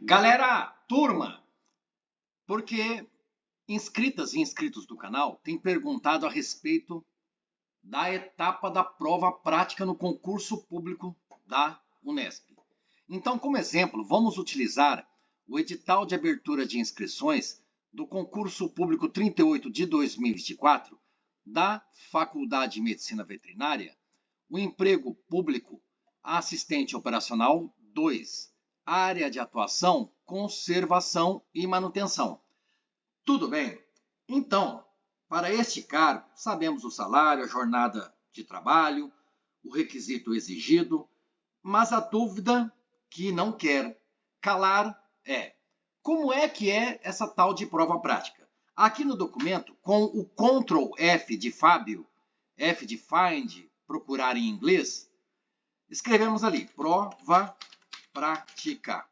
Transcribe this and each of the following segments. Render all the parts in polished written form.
Galera, turma, porque inscritas e inscritos do canal têm perguntado a respeito da etapa da prova prática no concurso público da Unesp. Então, como exemplo, vamos utilizar o edital de abertura de inscrições do concurso público 38 de 2024 da Faculdade de Medicina Veterinária, o emprego público assistente operacional 2, área de atuação, conservação e manutenção. Tudo bem? Então, para este cargo, sabemos o salário, a jornada de trabalho, o requisito exigido, mas a dúvida que não quer calar é: como é que é essa tal de prova prática? Aqui no documento, com o Ctrl F de Fábio, F de Find, procurar em inglês, escrevemos ali, prova prática.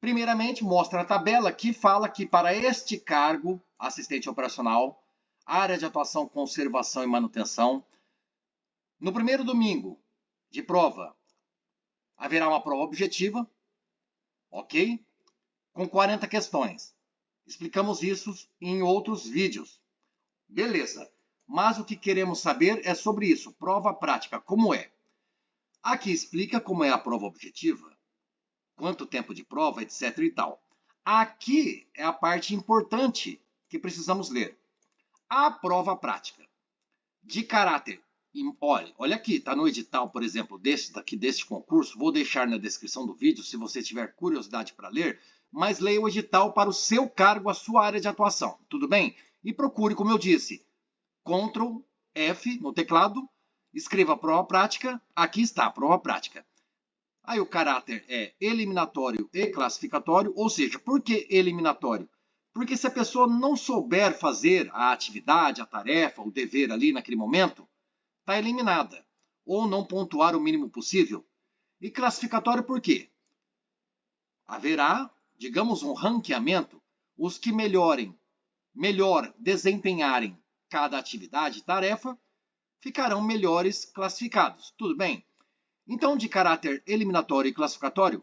Primeiramente, mostra a tabela que fala que para este cargo, assistente operacional, área de atuação, conservação e manutenção, no primeiro domingo de prova, haverá uma prova objetiva, ok? Com 40 questões. Explicamos isso em outros vídeos. Beleza. Mas o que queremos saber é sobre isso, prova prática, como é? Aqui explica como é a prova objetiva, quanto tempo de prova, etc e tal. Aqui é a parte importante que precisamos ler. A prova prática, de caráter, olha aqui, está no edital, por exemplo, deste concurso, vou deixar na descrição do vídeo, se você tiver curiosidade para ler, mas leia o edital para o seu cargo, a sua área de atuação, tudo bem? E procure, como eu disse, Ctrl F no teclado, escreva prova prática, aqui está a prova prática. Aí o caráter é eliminatório e classificatório, ou seja, por que eliminatório? Porque se a pessoa não souber fazer a atividade, a tarefa, o dever ali naquele momento, está eliminada, ou não pontuar o mínimo possível. E classificatório por quê? Haverá, digamos, um ranqueamento, os que melhor desempenharem cada atividade, tarefa, ficarão melhores classificados, tudo bem? Então, de caráter eliminatório e classificatório,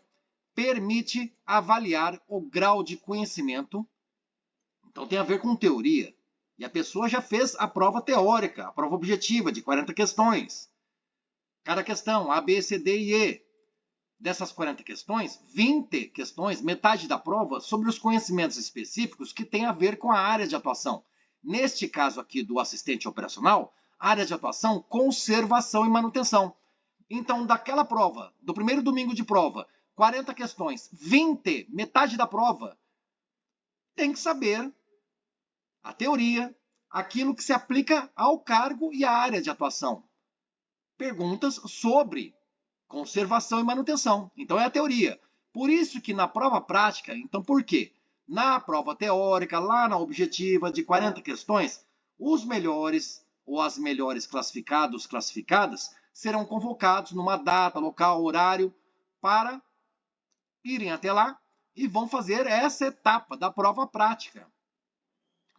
permite avaliar o grau de conhecimento. Então, tem a ver com teoria. E a pessoa já fez a prova teórica, a prova objetiva, de 40 questões. Cada questão, A, B, C, D e E. Dessas 40 questões, 20 questões, metade da prova, sobre os conhecimentos específicos que têm a ver com a área de atuação. Neste caso aqui do assistente operacional, área de atuação, conservação e manutenção. Então, daquela prova, do primeiro domingo de prova, 40 questões, 20, metade da prova, tem que saber a teoria, aquilo que se aplica ao cargo e à área de atuação. Perguntas sobre conservação e manutenção. Então, é a teoria. Por isso que na prova prática, então por quê? Na prova teórica, lá na objetiva de 40 questões, os melhores ou as melhores classificados, classificadas, serão convocados numa data, local, horário, para irem até lá e vão fazer essa etapa da prova prática.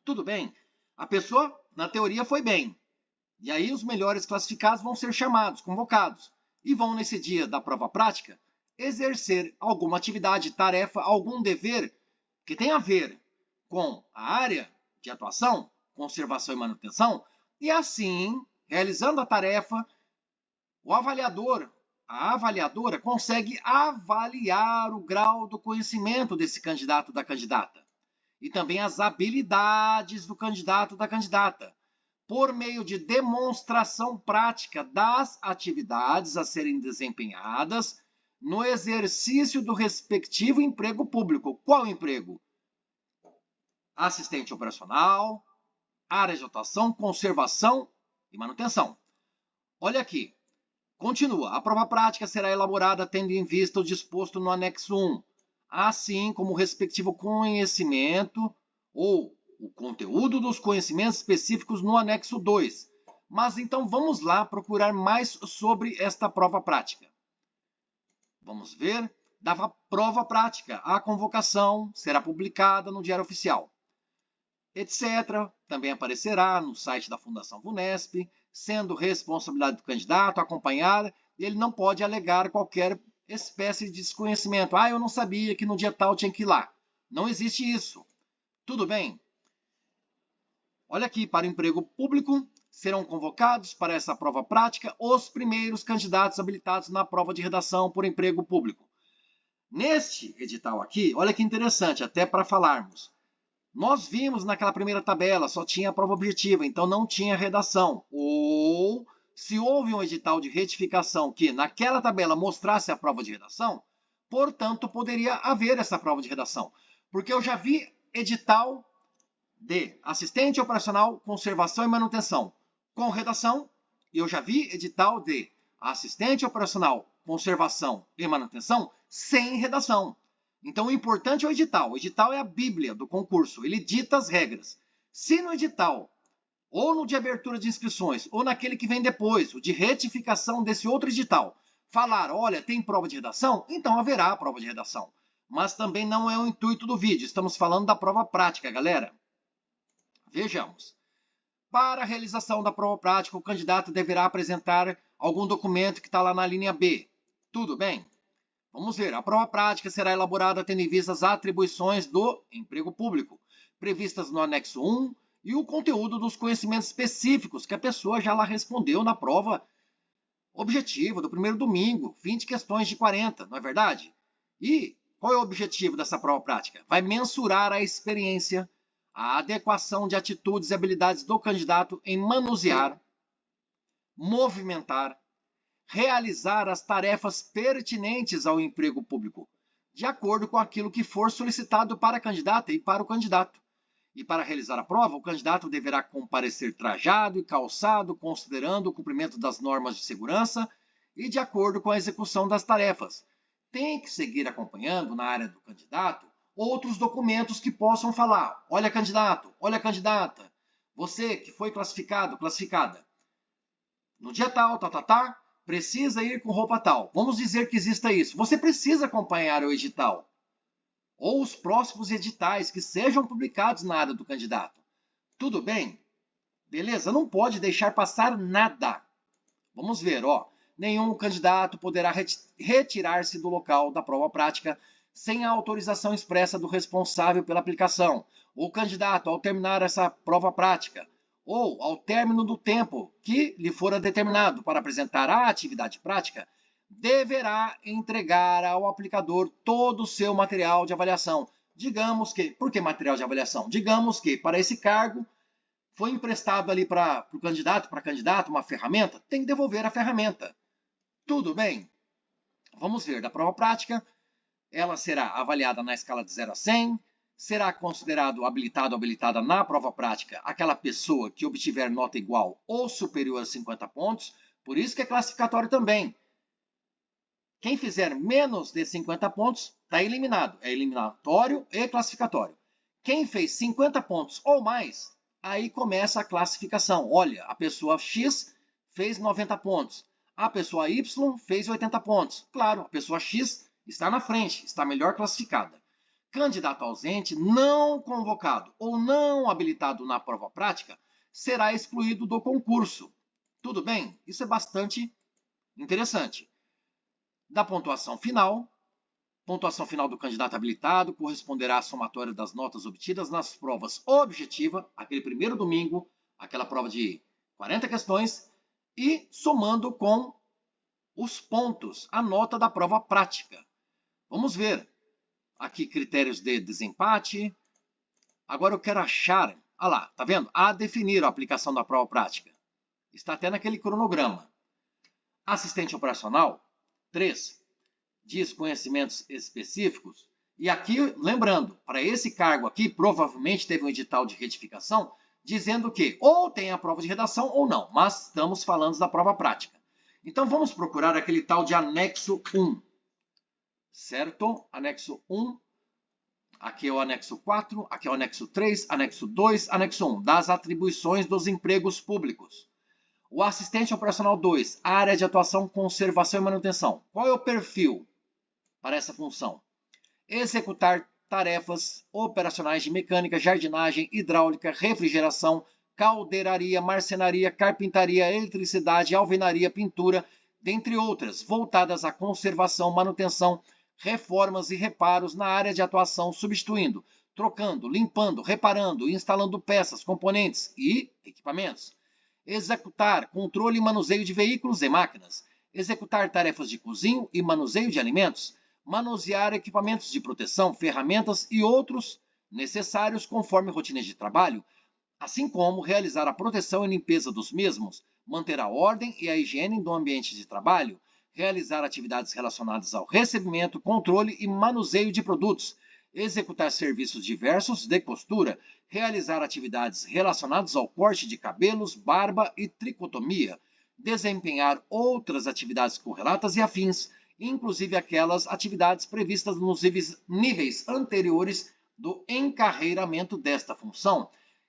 Tudo bem? A pessoa, na teoria, foi bem. E aí os melhores classificados vão ser chamados, convocados. E vão, nesse dia da prova prática, exercer alguma atividade, tarefa, algum dever que tem a ver com a área de atuação, conservação e manutenção, e assim, realizando a tarefa, o avaliador, a avaliadora, consegue avaliar o grau do conhecimento desse candidato, da candidata. E também as habilidades do candidato, da candidata, por meio de demonstração prática das atividades a serem desempenhadas no exercício do respectivo emprego público. Qual emprego? Assistente operacional, área de atuação, conservação e manutenção. Olha aqui. Continua. A prova prática será elaborada tendo em vista o disposto no anexo 1, assim como o respectivo conhecimento ou o conteúdo dos conhecimentos específicos no anexo 2. Mas então vamos lá procurar mais sobre esta prova prática. Vamos ver. Da prova prática, a convocação será publicada no Diário Oficial, etc. Também aparecerá no site da Fundação VUNESP, sendo responsabilidade do candidato acompanhar, e ele não pode alegar qualquer espécie de desconhecimento. Ah, eu não sabia que no dia tal tinha que ir lá. Não existe isso. Tudo bem? Olha aqui, para o emprego público, serão convocados para essa prova prática os primeiros candidatos habilitados na prova de redação por emprego público. Neste edital aqui, olha que interessante, até para falarmos. Nós vimos naquela primeira tabela, só tinha a prova objetiva, então não tinha redação. Ou, se houve um edital de retificação que naquela tabela mostrasse a prova de redação, portanto, poderia haver essa prova de redação. Porque eu já vi edital de assistente operacional, conservação e manutenção com redação, e eu já vi edital de assistente operacional, conservação e manutenção sem redação. Então, o importante é o edital. O edital é a bíblia do concurso. Ele dita as regras. Se no edital, ou no de abertura de inscrições, ou naquele que vem depois, o de retificação desse outro edital, falar, olha, tem prova de redação, então haverá prova de redação. Mas também não é o intuito do vídeo. Estamos falando da prova prática, galera. Vejamos. Para a realização da prova prática, o candidato deverá apresentar algum documento que está lá na linha B. Tudo bem? Vamos ver. A prova prática será elaborada tendo em vista as atribuições do emprego público, previstas no anexo 1, e o conteúdo dos conhecimentos específicos que a pessoa já lá respondeu na prova objetiva do primeiro domingo, 20 questões de 40, não é verdade? E qual é o objetivo dessa prova prática? Vai mensurar a experiência, a adequação de atitudes e habilidades do candidato em manusear, movimentar, realizar as tarefas pertinentes ao emprego público, de acordo com aquilo que for solicitado para a candidata e para o candidato. E para realizar a prova, o candidato deverá comparecer trajado e calçado, considerando o cumprimento das normas de segurança e de acordo com a execução das tarefas. Tem que seguir acompanhando na área do candidato outros documentos que possam falar, olha candidato, olha candidata, você que foi classificado, classificada, no dia tal, precisa ir com roupa tal. Vamos dizer que exista isso. Você precisa acompanhar o edital ou os próximos editais que sejam publicados na área do candidato. Tudo bem? Beleza? Não pode deixar passar nada. Vamos ver, ó. Nenhum candidato poderá retirar-se do local da prova prática sem a autorização expressa do responsável pela aplicação. O candidato, ao terminar essa prova prática, ou ao término do tempo que lhe fora determinado para apresentar a atividade prática, deverá entregar ao aplicador todo o seu material de avaliação. Digamos que, por que material de avaliação? Digamos que para esse cargo foi emprestado ali para o candidato, para a candidata, uma ferramenta, tem que devolver a ferramenta. Tudo bem? Vamos ver, da prova prática, ela será avaliada na escala de 0 a 100, será considerado habilitado ou habilitada na prova prática aquela pessoa que obtiver nota igual ou superior a 50 pontos, por isso que é classificatório também. Quem fizer menos de 50 pontos está eliminado, é eliminatório e classificatório. Quem fez 50 pontos ou mais, aí começa a classificação. Olha, a pessoa X fez 90 pontos, a pessoa Y fez 80 pontos. Claro, a pessoa X está na frente, está melhor classificada. Candidato ausente, não convocado ou não habilitado na prova prática, será excluído do concurso. Tudo bem? Isso é bastante interessante. Da pontuação final do candidato habilitado corresponderá à somatória das notas obtidas nas provas objetiva, aquele primeiro domingo, aquela prova de 40 questões, e somando com os pontos, a nota da prova prática. Vamos ver. Aqui critérios de desempate. Agora eu quero achar, olha lá, tá vendo? A definir a aplicação da prova prática. Está até naquele cronograma. Assistente operacional, 3. Diz conhecimentos específicos. E aqui, lembrando, para esse cargo aqui, provavelmente teve um edital de retificação, dizendo que ou tem a prova de redação ou não, mas estamos falando da prova prática. Então vamos procurar aquele tal de anexo 1. Certo? Anexo 1, aqui é o anexo 4, aqui é o anexo 3, anexo 2, anexo 1, das atribuições dos empregos públicos. O assistente operacional 2, área de atuação, conservação e manutenção. Qual é o perfil para essa função? Executar tarefas operacionais de mecânica, jardinagem, hidráulica, refrigeração, caldeiraria, marcenaria, carpintaria, eletricidade, alvenaria, pintura, dentre outras, voltadas à conservação, manutenção, reformas e reparos na área de atuação, substituindo, trocando, limpando, reparando, instalando peças, componentes e equipamentos. Executar controle e manuseio de veículos e máquinas. Executar tarefas de cozinho e manuseio de alimentos. Manusear equipamentos de proteção, ferramentas e outros necessários conforme rotinas de trabalho, assim como realizar a proteção e limpeza dos mesmos, manter a ordem e a higiene do ambiente de trabalho, realizar atividades relacionadas ao recebimento, controle e manuseio de produtos, executar serviços diversos de costura, realizar atividades relacionadas ao corte de cabelos, barba e tricotomia, desempenhar outras atividades correlatas e afins, inclusive aquelas atividades previstas nos níveis anteriores do encarreiramento desta função.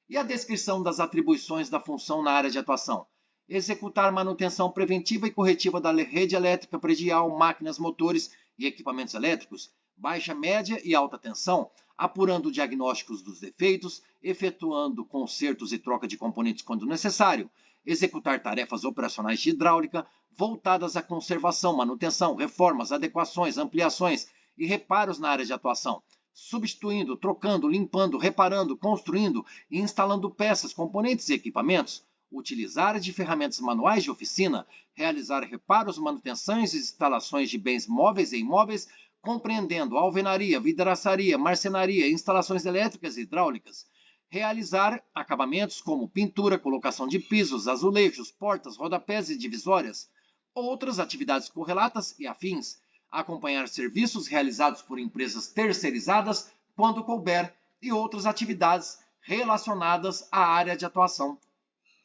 E a descrição das atribuições da função na área de atuação. Executar manutenção preventiva e corretiva da rede elétrica predial, máquinas, motores e equipamentos elétricos, baixa, média e alta tensão, apurando diagnósticos dos defeitos, efetuando consertos e troca de componentes quando necessário, executar tarefas operacionais de hidráulica voltadas à conservação, manutenção, reformas, adequações, ampliações e reparos na área de atuação, substituindo, trocando, limpando, reparando, construindo e instalando peças, componentes e equipamentos, utilizar de ferramentas manuais de oficina, realizar reparos, manutenções e instalações de bens móveis e imóveis, compreendendo alvenaria, vidraçaria, marcenaria, instalações elétricas e hidráulicas, realizar acabamentos como pintura, colocação de pisos, azulejos, portas, rodapés e divisórias, outras atividades correlatas e afins, acompanhar serviços realizados por empresas terceirizadas quando couber e outras atividades relacionadas à área de atuação.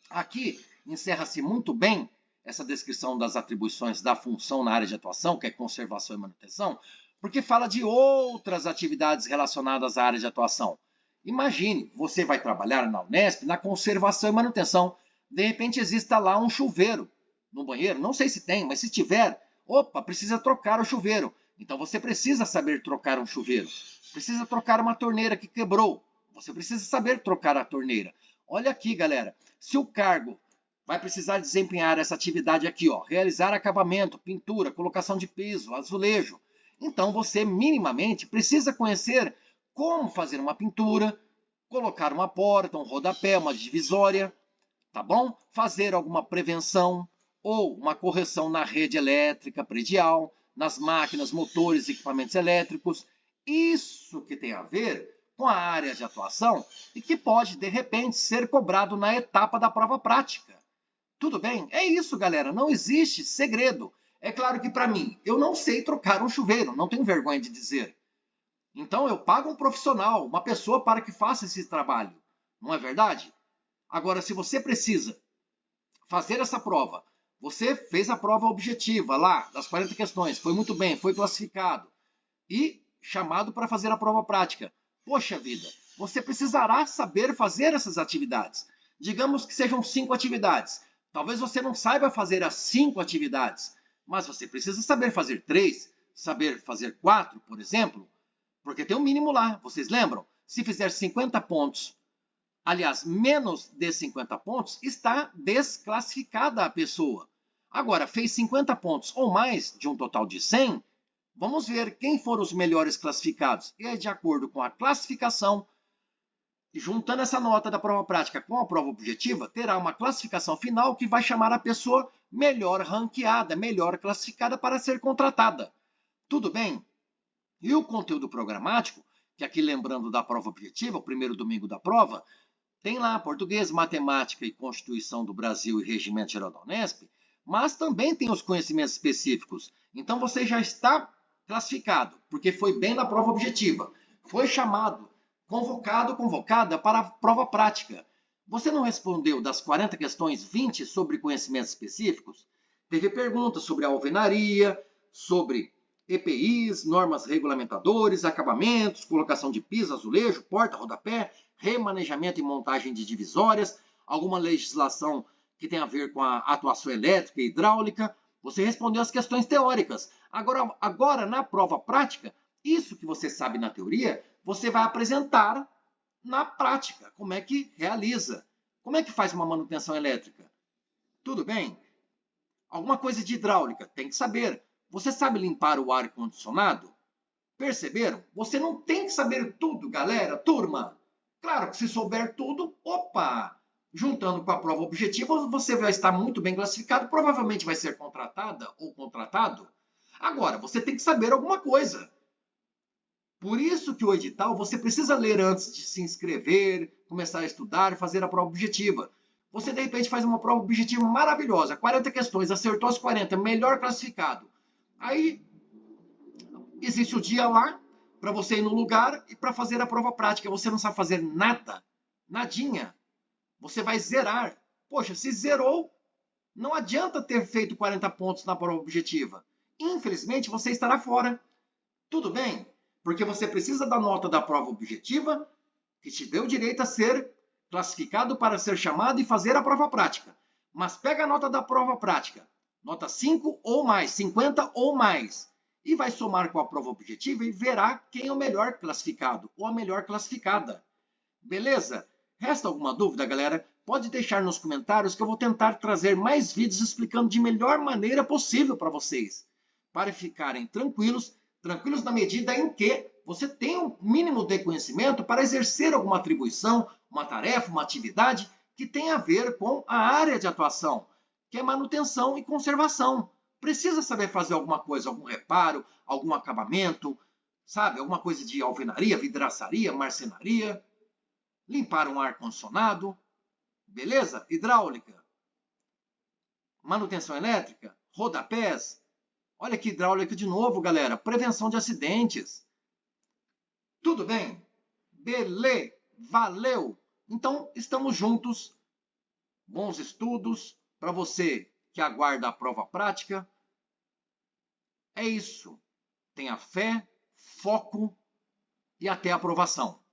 Aqui encerra-se muito bem essa descrição das atribuições da função na área de atuação, que é conservação e manutenção, porque fala de outras atividades relacionadas à área de atuação. Imagine, você vai trabalhar na Unesp na conservação e manutenção. De repente exista lá um chuveiro no banheiro, não sei se tem, mas se tiver, opa, precisa trocar o chuveiro. Então você precisa saber trocar um chuveiro. Precisa trocar uma torneira que quebrou. Você precisa saber trocar a torneira. Olha aqui, galera. Se o cargo vai precisar desempenhar essa atividade aqui, ó, realizar acabamento, pintura, colocação de piso, azulejo, então você minimamente precisa conhecer como fazer uma pintura, colocar uma porta, um rodapé, uma divisória, tá bom? Fazer alguma prevenção ou uma correção na rede elétrica predial, nas máquinas, motores, equipamentos elétricos. Isso que tem a ver com a área de atuação e que pode, de repente, ser cobrado na etapa da prova prática. Tudo bem? É isso, galera. Não existe segredo. É claro que para mim, eu não sei trocar um chuveiro, não tenho vergonha de dizer. Então eu pago um profissional, uma pessoa para que faça esse trabalho. Não é verdade? Agora, se você precisa fazer essa prova, você fez a prova objetiva lá, das 40 questões, foi muito bem, foi classificado e chamado para fazer a prova prática. Poxa vida, você precisará saber fazer essas atividades. Digamos que sejam 5 atividades. Talvez você não saiba fazer as 5 atividades, mas você precisa saber fazer 3, saber fazer 4, por exemplo, porque tem um mínimo lá, vocês lembram? Se fizer 50 pontos, aliás, menos de 50 pontos, está desclassificada a pessoa. Agora, fez 50 pontos ou mais de um total de 100, vamos ver quem foram os melhores classificados. E aí, de acordo com a classificação, juntando essa nota da prova prática com a prova objetiva, terá uma classificação final que vai chamar a pessoa melhor ranqueada, melhor classificada para ser contratada. Tudo bem? E o conteúdo programático, que aqui lembrando da prova objetiva, o primeiro domingo da prova, tem lá português, matemática e Constituição do Brasil e Regimento Geral da Unesp, mas também tem os conhecimentos específicos. Então você já está classificado, porque foi bem na prova objetiva. Foi chamado, convocado, convocada para a prova prática. Você não respondeu das 40 questões 20 sobre conhecimentos específicos? Teve perguntas sobre a alvenaria, sobre EPIs, normas regulamentadores, acabamentos, colocação de piso, azulejo, porta, rodapé, remanejamento e montagem de divisórias, alguma legislação que tem a ver com a atuação elétrica e hidráulica. Você respondeu as questões teóricas. Agora, na prova prática, isso que você sabe na teoria, você vai apresentar na prática. Como é que realiza? Como é que faz uma manutenção elétrica? Tudo bem? Alguma coisa de hidráulica, tem que saber. Você sabe limpar o ar-condicionado? Perceberam? Você não tem que saber tudo, galera, turma. Claro que se souber tudo, opa! Juntando com a prova objetiva, você vai estar muito bem classificado, provavelmente vai ser contratada ou contratado. Agora, você tem que saber alguma coisa. Por isso que o edital você precisa ler antes de se inscrever, começar a estudar e fazer a prova objetiva. Você, de repente, faz uma prova objetiva maravilhosa, 40 questões, acertou as 40, melhor classificado. Aí, existe o dia lá para você ir no lugar e para fazer a prova prática. Você não sabe fazer nada, nadinha. Você vai zerar. Poxa, se zerou, não adianta ter feito 40 pontos na prova objetiva. Infelizmente, você estará fora. Tudo bem, porque você precisa da nota da prova objetiva, que te deu direito a ser classificado para ser chamado e fazer a prova prática. Mas pega a nota da prova prática, nota 5 ou mais, 50 ou mais, e vai somar com a prova objetiva e verá quem é o melhor classificado ou a melhor classificada. Beleza? Resta alguma dúvida, galera? Pode deixar nos comentários que eu vou tentar trazer mais vídeos explicando de melhor maneira possível para vocês, para ficarem tranquilos na medida em que você tem um mínimo de conhecimento para exercer alguma atribuição, uma tarefa, uma atividade que tem a ver com a área de atuação, que é manutenção e conservação. Precisa saber fazer alguma coisa, algum reparo, algum acabamento, sabe? Alguma coisa de alvenaria, vidraçaria, marcenaria, limpar um ar-condicionado, beleza? Hidráulica, manutenção elétrica, rodapés. Olha que hidráulica de novo, galera. Prevenção de acidentes. Tudo bem? Beleza, valeu! Então, estamos juntos. Bons estudos para você que aguarda a prova prática. É isso. Tenha fé, foco e até a aprovação.